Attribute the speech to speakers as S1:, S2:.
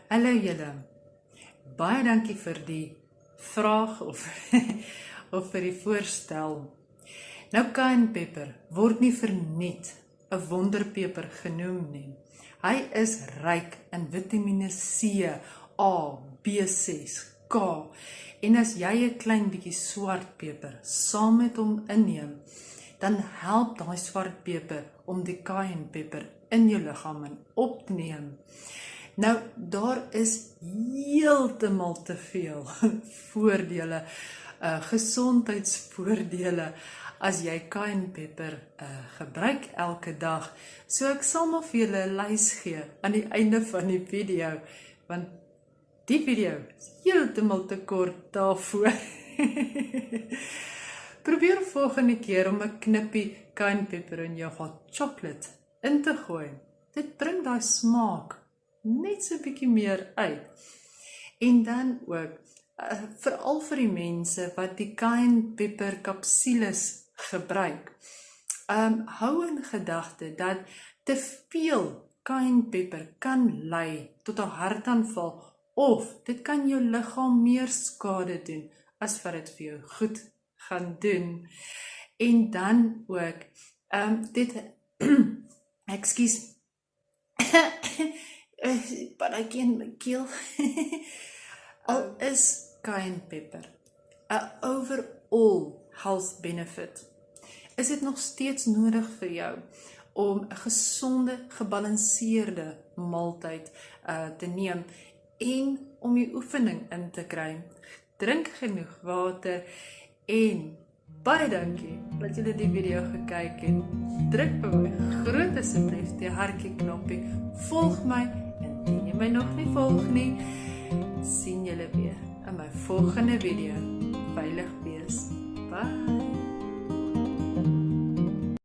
S1: Hallo julle, baie dankie vir die vraag of, of vir die voorstel. Nou kaenpeper word nie verniet 'n wonderpeper genoem nie. Hy is ryk in Vitamiene C, A, B6, K. En as jy 'n klein bietjie swart peper saam met hom inneem, dan help daai swart peper om die kaenpeper in jou liggaam in op te neem. Nou, daar is heeltemal te veel voordele, gesondheidsvoordele, as jy kaenpeper gebruik elke dag. So ek sal maar vir julle 'n lys gee aan die einde van die video, want die video is heeltemal te kort daarvoor. Probeer volgende keer om 'n knippie kaenpeper in jou hot chocolate in te gooi. Dit bring daai smaak net so 'n bietjie meer uit. En dan ook, veral vir die mense wat die kaenpeper kapsules gebruik, hou in gedagte dat te veel kaenpeper kan lei tot 'n hartaanval, of dit kan jou liggaam meer skade doen as wat dit vir jou goed gaan doen. En dan ook, dit, ekskuus, paddatjie in my keel. Al is kaenpeper 'n overall health benefit, is dit nog steeds nodig vir jou om 'n gesonde, gebalanseerde maaltyd te neem en om die oefening in te kry. Drink genoeg water en baie dankie dat julle die video gekyk het. Druk vir my groot asseblief die hartjie knoppie. Volg my indien jy my nog nie volg nie. Sien julle weer in my volgende video. Veilig wees. Bye.